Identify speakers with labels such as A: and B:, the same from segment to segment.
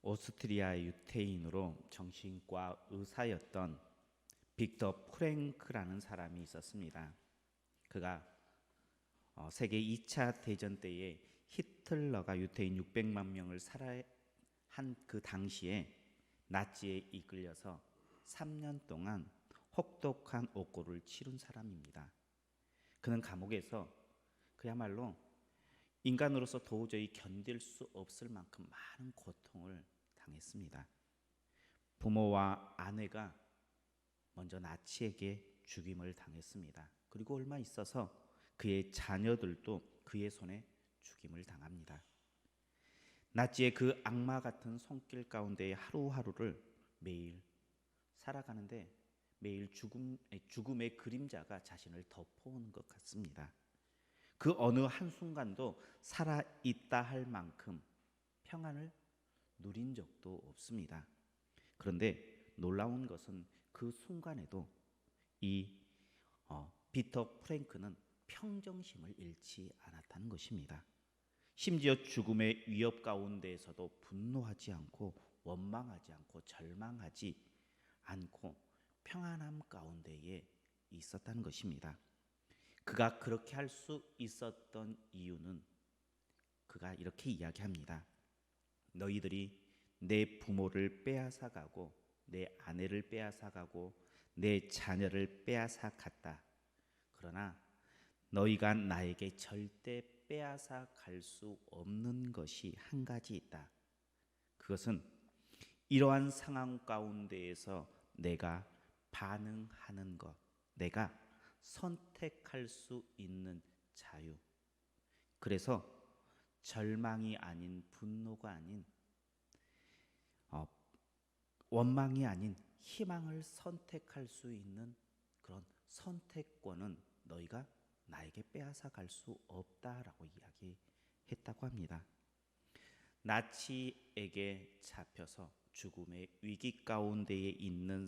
A: 오스트리아 유태인으로 정신과 의사였던 빅터 프랭크라는 사람이 있었습니다. 그가 세계 2차 대전 때에 히틀러가 유태인 600만 명을 살해한 그 당시에 나치에 이끌려서 3년 동안 혹독한 옥고를 치른 사람입니다. 그는 감옥에서 그야말로 인간으로서 도저히 견딜 수 없을 만큼 많은 고통을 당했습니다. 부모와 아내가 먼저 나치에게 죽임을 당했습니다. 그리고 얼마 있어서 그의 자녀들도 그의 손에 죽임을 당합니다. 나치의 그 악마 같은 손길 가운데 하루하루를 매일 살아가는데 매일 죽음의 그림자가 자신을 덮어오는 것 같습니다. 그 어느 한순간도 살아있다 할 만큼 평안을 누린 적도 없습니다. 그런데 놀라운 것은 그 순간에도 이 빅터 프랭크는 평정심을 잃지 않았다는 것입니다. 심지어 죽음의 위협 가운데에서도 분노하지 않고 원망하지 않고 절망하지 않고 평안함 가운데에 있었다는 것입니다. 그가 그렇게 할 수 있었던 이유는 그가 이렇게 이야기합니다. 너희들이 내 부모를 빼앗아가고 내 아내를 빼앗아가고 내 자녀를 빼앗아갔다. 그러나 너희가 나에게 절대 빼앗아갈 수 없는 것이 한 가지 있다. 그것은 이러한 상황 가운데에서 내가 반응하는 것, 내가 선택할 수 있는 자유. 그래서 절망이 아닌 분노가 아닌 원망이 아닌 희망을 선택할 수 있는 그런 선택권은 너희가 나에게 빼앗아 갈 수 없다라고 이야기했다고 합니다. 나치에게 잡혀서 죽음의 위기 가운데에 있는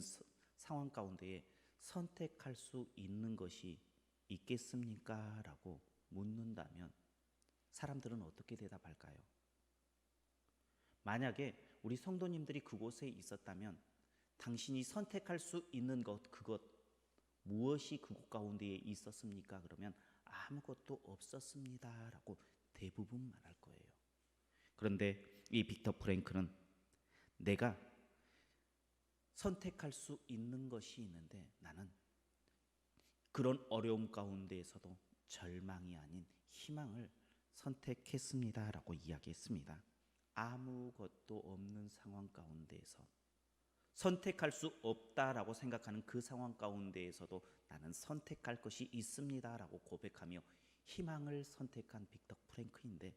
A: 상황 가운데에 선택할 수 있는 것이 있겠습니까? 라고 묻는다면 사람들은 어떻게 대답할까요? 만약에 우리 성도님들이 그곳에 있었다면 당신이 선택할 수 있는 것, 그것 무엇이 그곳 가운데에 있었습니까? 그러면 아무것도 없었습니다 라고 대부분 말할 거예요. 그런데 이 빅터 프랭크는 내가 선택할 수 있는 것이 있는데 나는 그런 어려움 가운데에서도 절망이 아닌 희망을 선택했습니다 라고 이야기했습니다. 아무것도 없는 상황 가운데에서 선택할 수 없다라고 생각하는 그 상황 가운데에서도 나는 선택할 것이 있습니다 라고 고백하며 희망을 선택한 빅터 프랭크인데,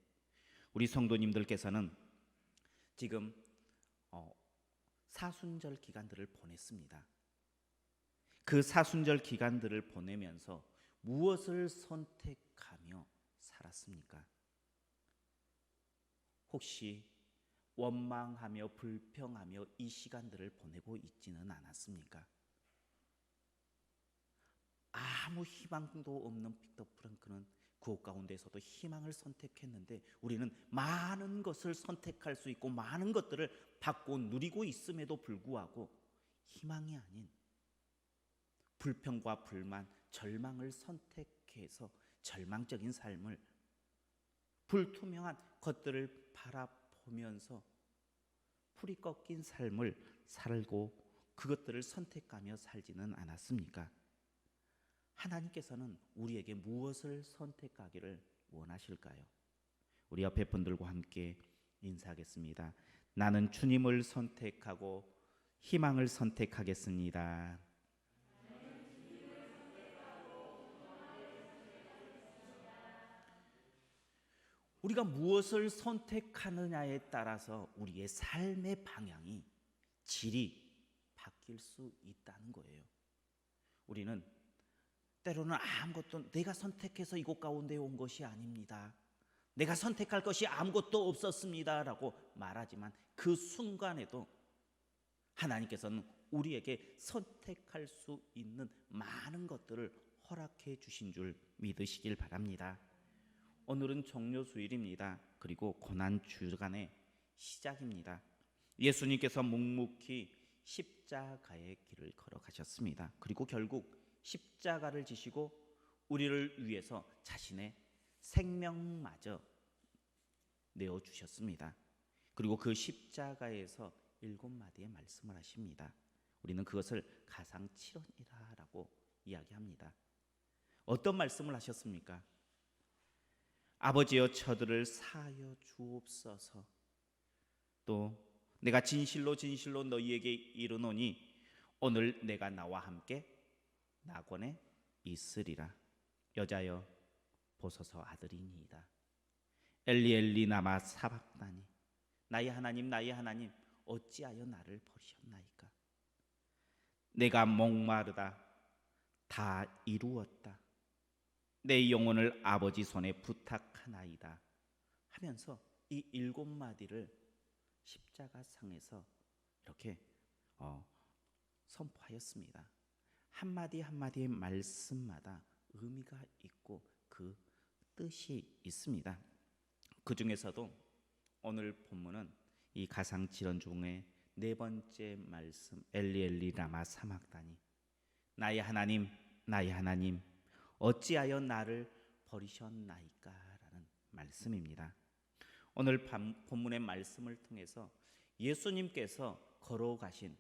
A: 우리 성도님들께서는 지금 사순절 기간들을 보냈습니다. 그 사순절 기간들을 보내면서 무엇을 선택하며 살았습니까? 혹시 원망하며 불평하며 이 시간들을 보내고 있지는 않았습니까? 아무 희망도 없는 빅터 프랭크는 그 가운데서도 희망을 선택했는데, 우리는 많은 것을 선택할 수 있고 많은 것들을 받고 누리고 있음에도 불구하고 희망이 아닌 불평과 불만, 절망을 선택해서 절망적인 삶을, 불투명한 것들을 바라보면서 풀이 꺾인 삶을 살고 그것들을 선택하며 살지는 않았습니까? 하나님께서는 우리에게 무엇을 선택하기를 원하실까요? 우리 옆에 분들과 함께 인사하겠습니다. 나는 주님을 선택하고 희망을 선택하겠습니다. 우리가 무엇을 선택하느냐에 따라서 우리의 삶의 방향이, 질이 바뀔 수 있다는 거예요. 우리는 때로는 아무것도 내가 선택해서 이곳 가운데 온 것이 아닙니다, 내가 선택할 것이 아무것도 없었습니다 라고 말하지만 그 순간에도 하나님께서는 우리에게 선택할 수 있는 많은 것들을 허락해 주신 줄 믿으시길 바랍니다. 오늘은 종료주일입니다. 그리고 고난주간의 시작입니다. 예수님께서 묵묵히 십자가의 길을 걸어가셨습니다. 그리고 결국 십자가를 지시고 우리를 위해서 자신의 생명마저 내어주셨습니다. 그리고 그 십자가에서 7마디의 말씀을 하십니다. 우리는 그것을 가상칠언이라고 이야기합니다. 어떤 말씀을 하셨습니까? 아버지여 저들을 사하여 주옵소서. 또 내가 진실로 진실로 너희에게 이르노니 오늘 내가 나와 함께 낙원에 있으리라. 여자여 보소서 아들이니이다. 엘리 엘리 나마 사박다니. 나의 하나님 나의 하나님 어찌하여 나를 버리셨나이까. 내가 목마르다 다 이루었다. 내 영혼을 아버지 손에 부탁하나이다 하면서 이 7마디를 십자가 상에서 이렇게 선포하였습니다. 한마디 한마디의 말씀마다 의미가 있고 그 뜻이 있습니다. 그 중에서도 오늘 본문은 이 가상칠언 중에 4번째 말씀 엘리 엘리 라마 사막다니. 나의 하나님 나의 하나님 어찌하여 나를 버리셨나이까 라는 말씀입니다. 오늘 본문의 말씀을 통해서 예수님께서 걸어가신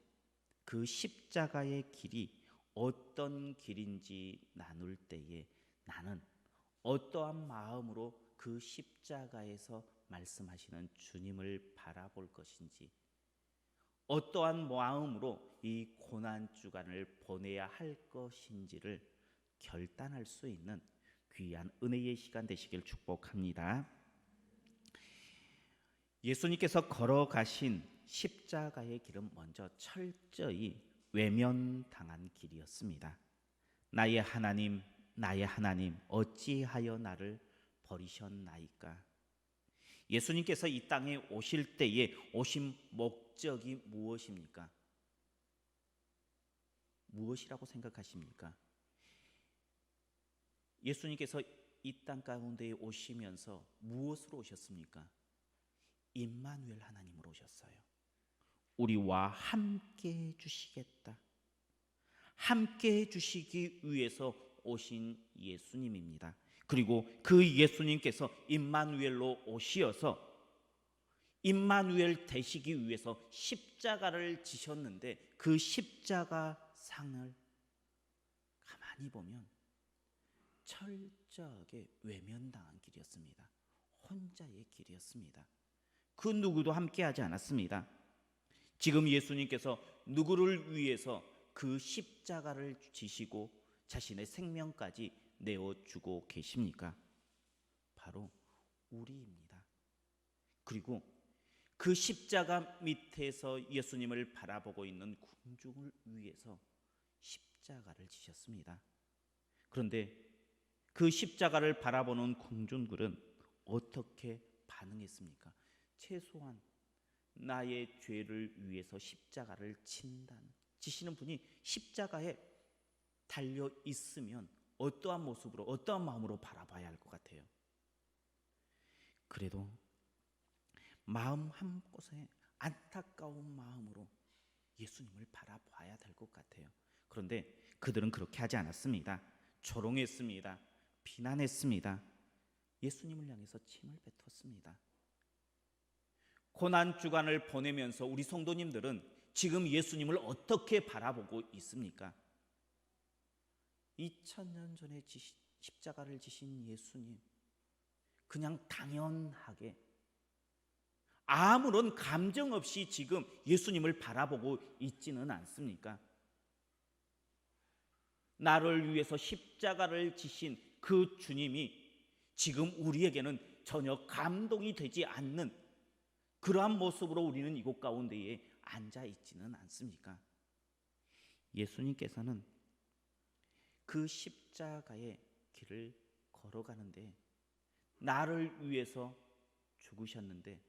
A: 그 십자가의 길이 어떤 길인지 나눌 때에 나는 어떠한 마음으로 그 십자가에서 말씀하시는 주님을 바라볼 것인지, 어떠한 마음으로 이 고난주간을 보내야 할 것인지를 결단할 수 있는 귀한 은혜의 시간 되시길 축복합니다. 예수님께서 걸어가신 십자가의 길은 먼저 철저히 외면당한 길이었습니다. 나의 하나님 나의 하나님 어찌하여 나를 버리셨나이까. 예수님께서 이 땅에 오실 때에 오신 목적이 무엇입니까? 무엇이라고 생각하십니까? 예수님께서 이 땅 가운데에 오시면서 무엇으로 오셨습니까? 임마누엘 하나님으로 오셨어요. 우리와 함께 해주시겠다. 함께 해주시기 위해서 오신 예수님입니다. 그리고 그 예수님께서 임마누엘로 오시어서 임마누엘 되시기 위해서 십자가를 지셨는데 그 십자가 상을 가만히 보면 철저하게 외면당한 길이었습니다. 혼자의 길이었습니다. 그 누구도 함께하지 않았습니다. 지금 예수님께서 누구를 위해서 그 십자가를 지시고 자신의 생명까지 내어주고 계십니까? 바로 우리입니다. 그리고 그 십자가 밑에서 예수님을 바라보고 있는 군중을 위해서 십자가를 지셨습니다. 그런데 그 십자가를 바라보는 군중들은 어떻게 반응했습니까? 최소한 나의 죄를 위해서 십자가를 지시는 분이 십자가에 달려 있으면 어떠한 모습으로 어떠한 마음으로 바라봐야 할 것 같아요. 그래도 마음 한곳에 안타까운 마음으로 예수님을 바라봐야 될 것 같아요. 그런데 그들은 그렇게 하지 않았습니다. 조롱했습니다. 비난했습니다. 예수님을 향해서 침을 뱉었습니다. 고난주간을 보내면서 우리 성도님들은 지금 예수님을 어떻게 바라보고 있습니까? 2000년 전에 십자가를 지신 예수님, 그냥 당연하게 아무런 감정 없이 지금 예수님을 바라보고 있지는 않습니까? 나를 위해서 십자가를 지신 그 주님이 지금 우리에게는 전혀 감동이 되지 않는 그러한 모습으로 우리는 이곳 가운데에 앉아 있지는 않습니까? 예수님께서는 그 십자가의 길을 걸어가는데 나를 위해서 죽으셨는데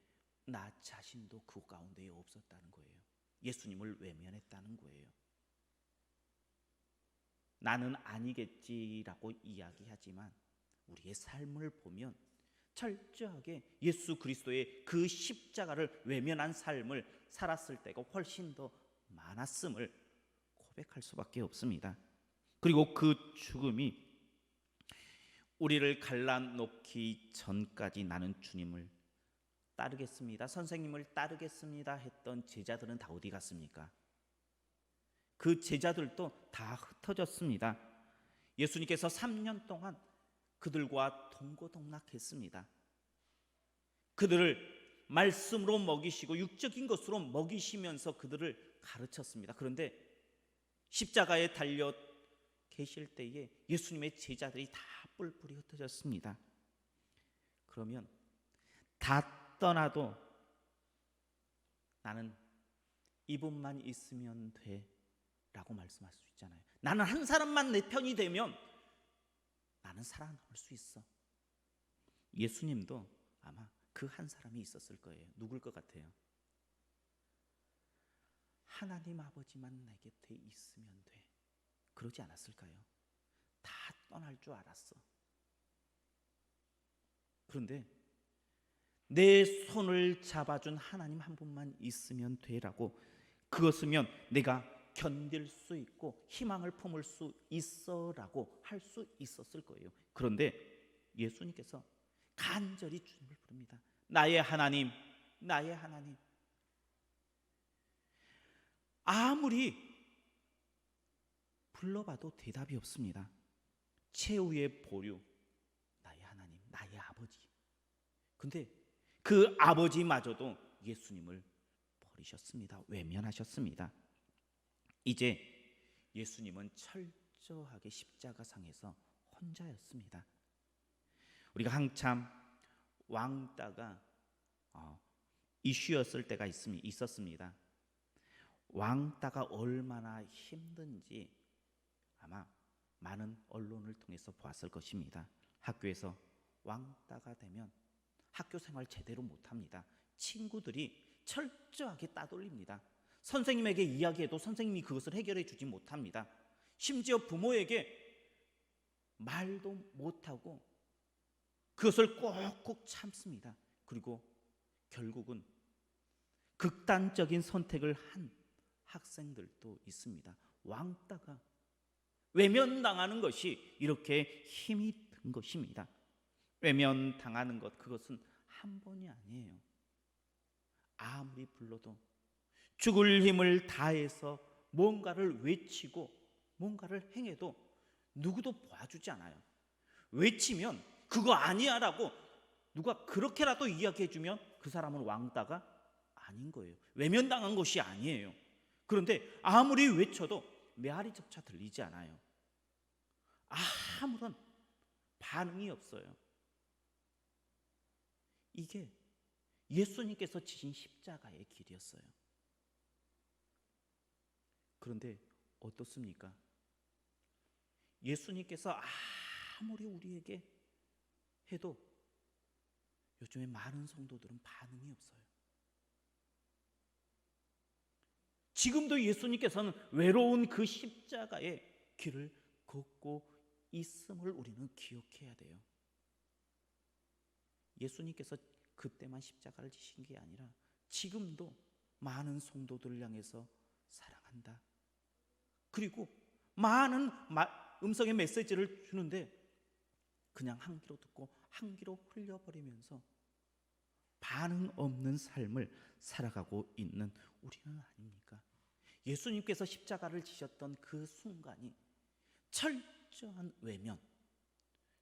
A: 나 자신도 그 가운데에 없었다는 거예요. 예수님을 외면했다는 거예요. 나는 아니겠지라고 이야기하지만 우리의 삶을 보면 철저하게 예수 그리스도의 그 십자가를 외면한 삶을 살았을 때가 훨씬 더 많았음을 고백할 수밖에 없습니다. 그리고 그 죽음이 우리를 갈라놓기 전까지 나는 주님을 따르겠습니다, 선생님을 따르겠습니다 했던 제자들은 다 어디 갔습니까? 그 제자들도 다 흩어졌습니다. 예수님께서 3년 동안 그들과 동고동락했습니다. 그들을 말씀으로 먹이시고 육적인 것으로 먹이시면서 그들을 가르쳤습니다. 그런데 십자가에 달려 계실 때에 예수님의 제자들이 다 뿔뿔이 흩어졌습니다. 그러면 다 떠나도 나는 이분만 있으면 돼 라고 말씀할 수 있잖아요. 나는 한 사람만 내 편이 되면 나는 살아남을 수 있어. 예수님도 아마 그 한 사람이 있었을 거예요. 누굴 것 같아요? 하나님 아버지만 내 곁에 있으면 돼. 그러지 않았을까요? 다 떠날 줄 알았어. 그런데 내 손을 잡아준 하나님 한 분만 있으면 되라고, 그것이면 내가 견딜 수 있고 희망을 품을 수 있어라고 할 수 있었을 거예요. 그런데 예수님께서 간절히 주님을 부릅니다. 나의 하나님, 나의 하나님. 아무리 불러봐도 대답이 없습니다. 최후의 보류, 나의 하나님, 나의 아버지. 근데 그 아버지마저도 예수님을 버리셨습니다. 외면하셨습니다. 이제 예수님은 철저하게 십자가상에서 혼자였습니다. 우리가 한참 왕따가 이슈였을 때가 있었습니다. 왕따가 얼마나 힘든지 아마 많은 언론을 통해서 보았을 것입니다. 학교에서 왕따가 되면 학교 생활 제대로 못합니다. 친구들이 철저하게 따돌립니다. 선생님에게 이야기해도 선생님이 그것을 해결해 주지 못합니다. 심지어 부모에게 말도 못하고 그것을 꼭꼭 참습니다. 그리고 결국은 극단적인 선택을 한 학생들도 있습니다. 왕따가 외면당하는 것이 이렇게 힘이 든 것입니다. 외면당하는 것, 그것은 한 번이 아니에요. 아무리 불러도 죽을 힘을 다해서 뭔가를 외치고 뭔가를 행해도 누구도 봐주지 않아요. 외치면 그거 아니야라고 누가 그렇게라도 이야기해주면 그 사람은 왕따가 아닌 거예요. 외면당한 것이 아니에요. 그런데 아무리 외쳐도 메아리조차 들리지 않아요. 아무런 반응이 없어요. 이게 예수님께서 지신 십자가의 길이었어요. 그런데 어떻습니까? 예수님께서 아무리 우리에게 해도 요즘에 많은 성도들은 반응이 없어요. 지금도 예수님께서는 외로운 그 십자가의 길을 걷고 있음을 우리는 기억해야 돼요. 예수님께서 그때만 십자가를 지신 게 아니라 지금도 많은 성도들을 향해서 사랑한다. 그리고 많은 음성의 메시지를 주는데 그냥 한 귀로 듣고 한 귀로 흘려버리면서 반응 없는 삶을 살아가고 있는 우리는 아닙니까? 예수님께서 십자가를 지셨던 그 순간이 철저한 외면,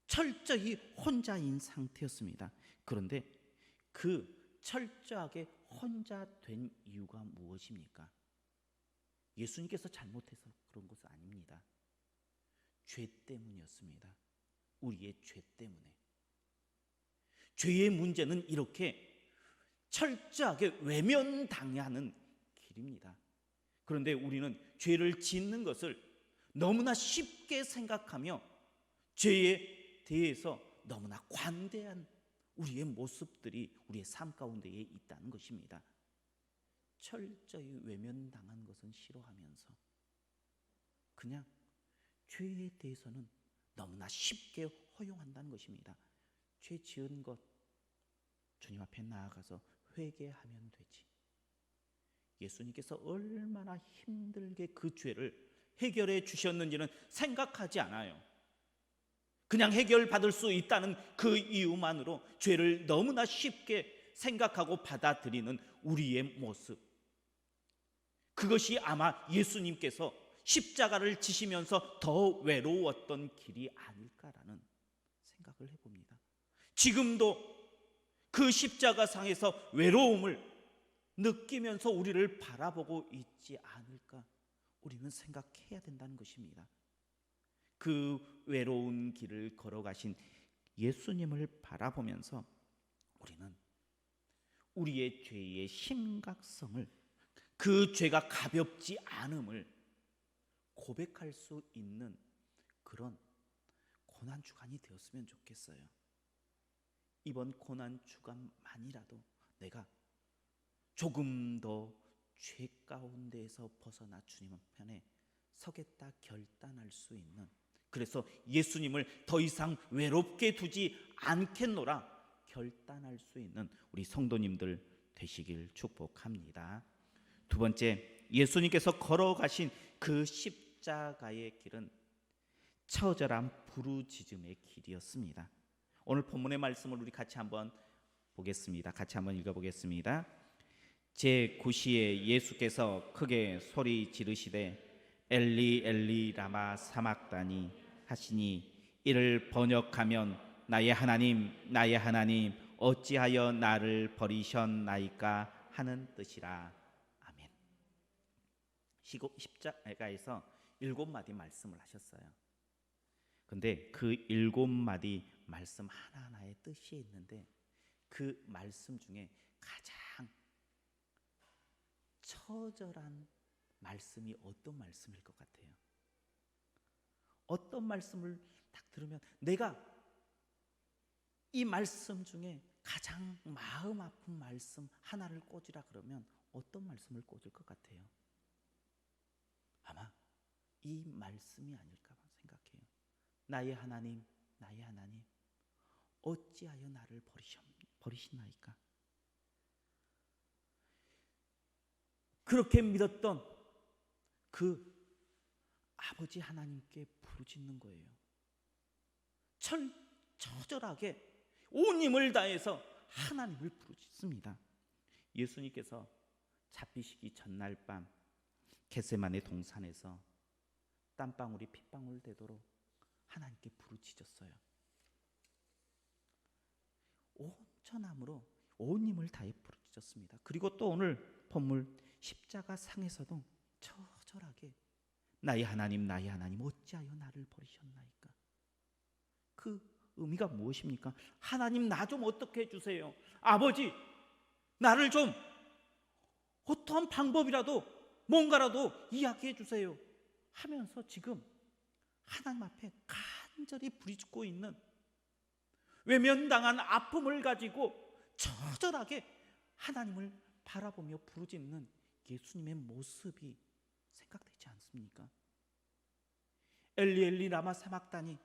A: 철저히 혼자인 상태였습니다. 그런데 그 철저하게 혼자 된 이유가 무엇입니까? 예수님께서 잘못해서 그런 것은 아닙니다. 죄 때문이었습니다. 우리의 죄 때문에. 죄의 문제는 이렇게 철저하게 외면당하는 길입니다. 그런데 우리는 죄를 짓는 것을 너무나 쉽게 생각하며 죄에 대해서 너무나 관대한 우리의 모습들이 우리의 삶 가운데에 있다는 것입니다. 철저히 외면당한 것은 싫어하면서 그냥 죄에 대해서는 너무나 쉽게 허용한다는 것입니다. 죄 지은 것 주님 앞에 나아가서 회개하면 되지. 예수님께서 얼마나 힘들게 그 죄를 해결해 주셨는지는 생각하지 않아요. 그냥 해결받을 수 있다는 그 이유만으로 죄를 너무나 쉽게 생각하고 받아들이는 우리의 모습, 그것이 아마 예수님께서 십자가를 지시면서 더 외로웠던 길이 아닐까라는 생각을 해봅니다. 지금도 그 십자가상에서 외로움을 느끼면서 우리를 바라보고 있지 않을까 우리는 생각해야 된다는 것입니다. 그 외로운 길을 걸어가신 예수님을 바라보면서 우리는 우리의 죄의 심각성을, 그 죄가 가볍지 않음을 고백할 수 있는 그런 고난주간이 되었으면 좋겠어요. 이번 고난주간만이라도 내가 조금 더 죄 가운데에서 벗어나 주님 편에 서겠다 결단할 수 있는, 그래서 예수님을 더 이상 외롭게 두지 않겠노라 결단할 수 있는 우리 성도님들 되시길 축복합니다. 두 번째, 예수님께서 걸어가신 그 십자가의 길은 처절한 부르짖음의 길이었습니다. 오늘 본문의 말씀을 우리 같이 한번 보겠습니다. 같이 한번 읽어보겠습니다. 제9시에 예수께서 크게 소리 지르시되 엘리 엘리 라마 사막다니 하시니, 이를 번역하면 나의 하나님 나의 하나님 어찌하여 나를 버리셨나이까 하는 뜻이라. 아멘. 십자가에서 7마디 말씀을 하셨어요. 근데 그 7마디 말씀 하나하나의 뜻이 있는데 그 말씀 중에 가장 처절한 말씀이 어떤 말씀일 것 같아요? 어떤 말씀을 딱 들으면 내가 이 말씀 중에 가장 마음 아픈 말씀 하나를 꽂으라 그러면 어떤 말씀을 꽂을 것 같아요? 아마 이 말씀이 아닐까 생각해요. 나의 하나님 나의 하나님 어찌하여 나를 버리시나이까. 그렇게 믿었던 그 아버지 하나님께 부르짖는 거예요. 처절하게 온 힘을 다해서 하나님을 부르짖습니다. 예수님께서 잡히시기 전날 밤 겟세마네 동산에서 땀방울이 핏방울 되도록 하나님께 부르짖었어요. 온전함으로 온 힘을 다해 부르짖었습니다. 그리고 또 오늘 본문 십자가 상에서도 처절하게 나의 하나님 어찌하여 나를 버리셨나이까. 그 의미가 무엇입니까? 하나님 나 좀 어떻게 해주세요. 아버지 나를 좀 어떠한 방법이라도 뭔가라도 이야기해 주세요 하면서 지금 하나님 앞에 간절히 부르짖고 있는, 외면당한 아픔을 가지고 처절하게 하나님을 바라보며 부르짖는 예수님의 모습이 생각되지 않습니까? 엘리 엘리 라마 사막다니,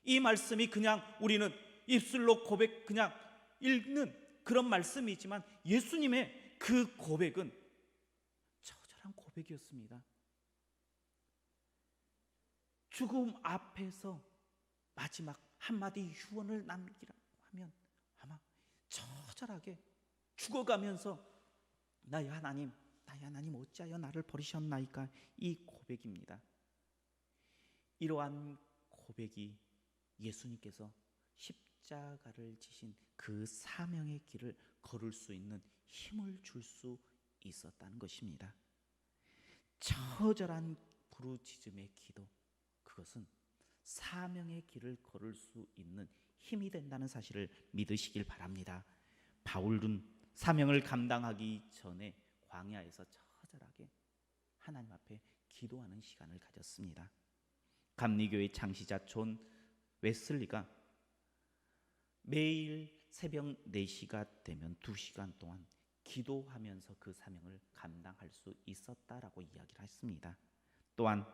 A: 이 말씀이 그냥 우리는 입술로 고백 그냥 읽는 그런 말씀이지만 예수님의 그 고백은 처절한 고백이었습니다. 죽음 앞에서 마지막 한마디 유언을 남기라고 하면 아마 처절하게 죽어가면서 나의 하나님 어찌하여 나를 버리셨나이까, 이 고백입니다. 이러한 고백이 예수님께서 십자가를 지신 그 사명의 길을 걸을 수 있는 힘을 줄 수 있었다는 것입니다. 처절한 부르짖음의 기도, 그것은 사명의 길을 걸을 수 있는 힘이 된다는 사실을 믿으시길 바랍니다. 바울은 사명을 감당하기 전에 광야에서 처절하게 하나님 앞에 기도하는 시간을 가졌습니다. 감리교의 창시자 존 웨슬리가 매일 새벽 4시가 되면 2시간 동안 기도하면서 그 사명을 감당할 수 있었다라고 이야기를 했습니다. 또한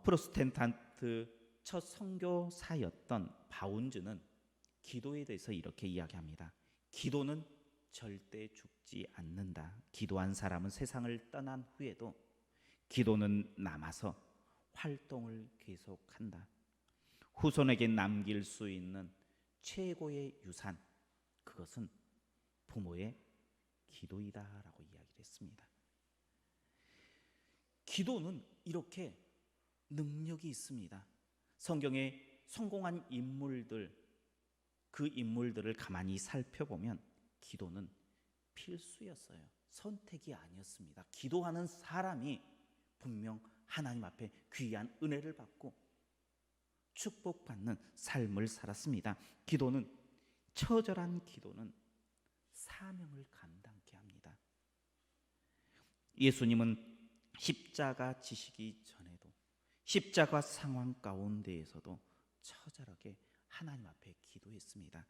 A: 프로테스탄트 첫 선교사였던 바운즈는 기도에 대해서 이렇게 이야기합니다. 기도는 절대 죽지 않는다. 기도한 사람은 세상을 떠난 후에도 기도는 남아서 활동을 계속한다. 후손에게 남길 수 있는 최고의 유산, 그것은 부모의 기도이다라고 이야기를 했습니다. 기도는 이렇게 능력이 있습니다. 성경에 성공한 인물들, 그 인물들을 가만히 살펴보면 기도는 필수였어요. 선택이 아니었습니다. 기도하는 사람이 분명 하나님 앞에 귀한 은혜를 받고 축복받는 삶을 살았습니다. 기도는, 처절한 기도는 사명을 감당케 합니다. 예수님은 십자가 지시기 전에도 십자가 상황 가운데에서도 처절하게 하나님 앞에 기도했습니다.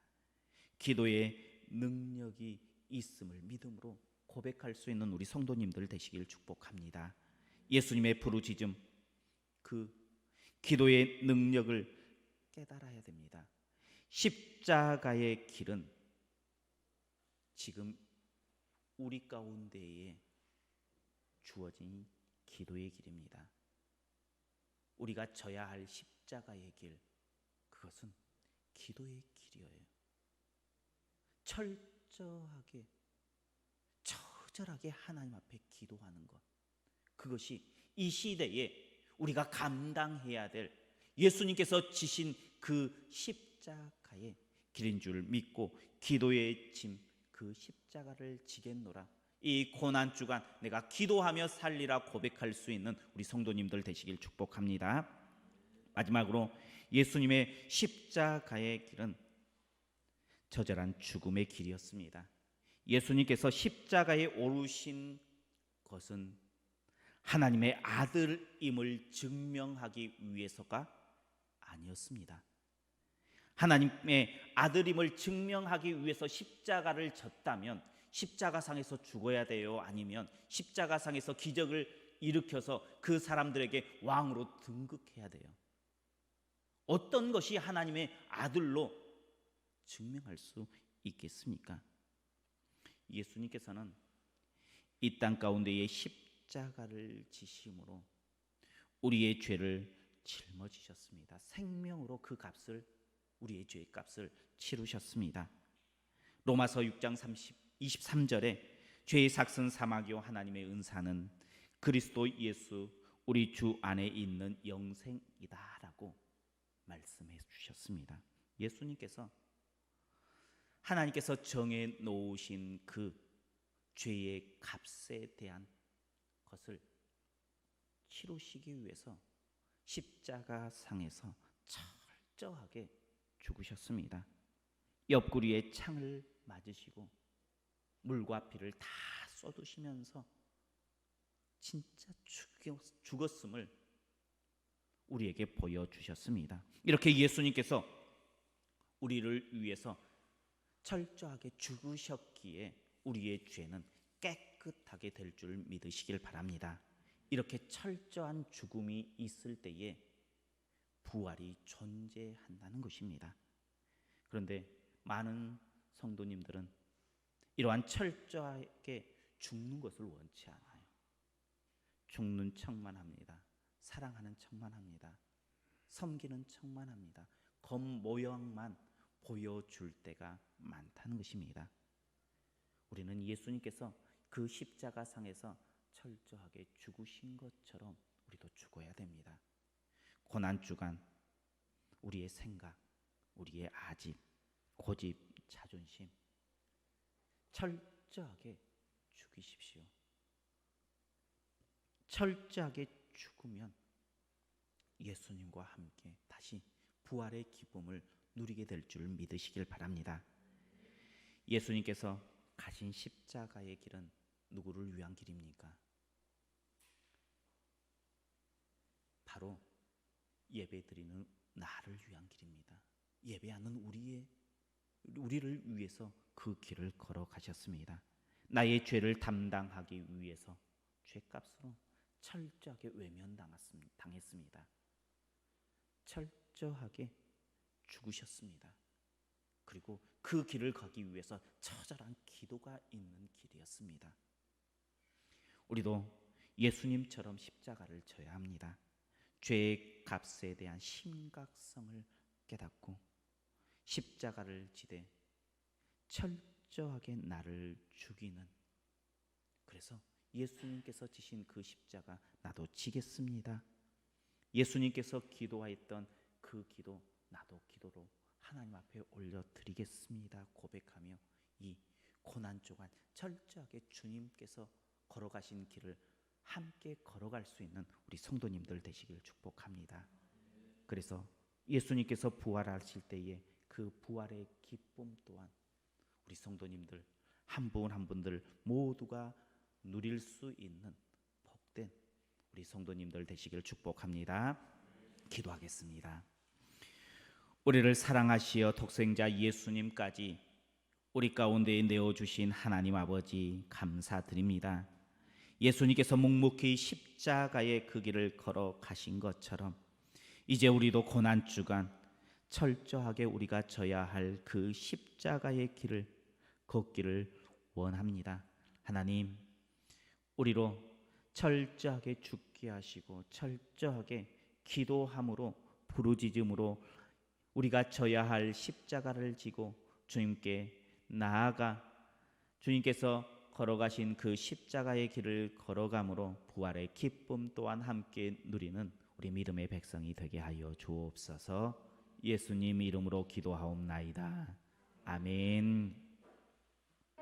A: 기도에 능력이 있음을 믿음으로 고백할 수 있는 우리 성도님들 되시길 축복합니다. 예수님의 부르짖음, 그 기도의 능력을 깨달아야 됩니다. 십자가의 길은 지금 우리 가운데에 주어진 기도의 길입니다. 우리가 져야 할 십자가의 길, 그것은 기도의 길이에요. 철저하게, 처절하게 하나님 앞에 기도하는 것, 그것이 이 시대에 우리가 감당해야 될 예수님께서 지신 그 십자가의 길인 줄 믿고 기도의 짐, 그 십자가를 지겠노라. 이 고난 주간 내가 기도하며 살리라 고백할 수 있는 우리 성도님들 되시길 축복합니다. 마지막으로 예수님의 십자가의 길은 처절한 죽음의 길이었습니다. 예수님께서 십자가에 오르신 것은 하나님의 아들임을 증명하기 위해서가 아니었습니다. 하나님의 아들임을 증명하기 위해서 십자가를 졌다면 십자가상에서 죽어야 돼요? 아니면 십자가상에서 기적을 일으켜서 그 사람들에게 왕으로 등극해야 돼요? 어떤 것이 하나님의 아들로 증명할 수 있겠습니까? 예수님께서는 이 땅 가운데에 십자가를 지심으로 우리의 죄를 짊어지셨습니다. 생명으로 그 값을, 우리의 죄의 값을 치르셨습니다. 로마서 6장 23절에 죄의 삭은 사막이요 하나님의 은사는 그리스도 예수 우리 주 안에 있는 영생이다라고 말씀해 주셨습니다. 예수님께서, 하나님께서 정해 놓으신 그 죄의 값에 대한 것을 치르시기 위해서 십자가 상에서 철저하게 죽으셨습니다. 옆구리에 창을 맞으시고 물과 피를 다 쏟으시면서 진짜 죽었음을 우리에게 보여주셨습니다. 이렇게 예수님께서 우리를 위해서 철저하게 죽으셨기에 우리의 죄는 깨끗하게 될 줄 믿으시길 바랍니다. 이렇게 철저한 죽음이 있을 때에 부활이 존재한다는 것입니다. 그런데 많은 성도님들은 이러한 철저하게 죽는 것을 원치 않아요. 죽는 척만 합니다. 사랑하는 척만 합니다. 섬기는 척만 합니다. 겉모양만 보여줄 때가 많다는 것입니다. 우리는 예수님께서 그 십자가상에서 철저하게 죽으신 것처럼 우리도 죽어야 됩니다. 고난주간 우리의 생각, 우리의 아집, 고집, 자존심 철저하게 죽이십시오. 철저하게 죽으면 예수님과 함께 다시 부활의 기쁨을 누리게 될 줄 믿으시길 바랍니다. 예수님께서 가신 십자가의 길은 누구를 위한 길입니까? 바로 예배드리는 나를 위한 길입니다. 예배하는 우리를 위해서 그 길을 걸어가셨습니다. 나의 죄를 담당하기 위해서 죄값으로 철저하게 외면당했습니다. 철저하게 죽으셨습니다. 그리고 그 길을 가기 위해서 처절한 기도가 있는 길이었습니다. 우리도 예수님처럼 십자가를 져야 합니다. 죄의 값에 대한 심각성을 깨닫고 십자가를 지되 철저하게 나를 죽이는, 그래서 예수님께서 지신 그 십자가 나도 지겠습니다. 예수님께서 기도하였던 그 기도 나도 기도로 하나님 앞에 올려드리겠습니다 고백하며 이 고난주간 철저하게 주님께서 걸어가신 길을 함께 걸어갈 수 있는 우리 성도님들 되시길 축복합니다. 그래서 예수님께서 부활하실 때에 그 부활의 기쁨 또한 우리 성도님들 한 분 한 분들 모두가 누릴 수 있는 복된 우리 성도님들 되시길 축복합니다. 기도하겠습니다. 우리를 사랑하시어 독생자 예수님까지 우리 가운데 내어주신 하나님 아버지 감사드립니다. 예수님께서 묵묵히 십자가의 그 길을 걸어가신 것처럼 이제 우리도 고난주간 철저하게 우리가 져야 할 그 십자가의 길을 걷기를 원합니다. 하나님, 우리로 철저하게 죽게 하시고 철저하게 기도함으로 부르짖음으로 우리가 져야 할 십자가를 지고 주님께 나아가 주님께서 걸어가신 그 십자가의 길을 걸어감으로 부활의 기쁨 또한 함께 누리는 우리 믿음의 백성이 되게 하여 주옵소서. 예수님 이름으로 기도하옵나이다. 아멘.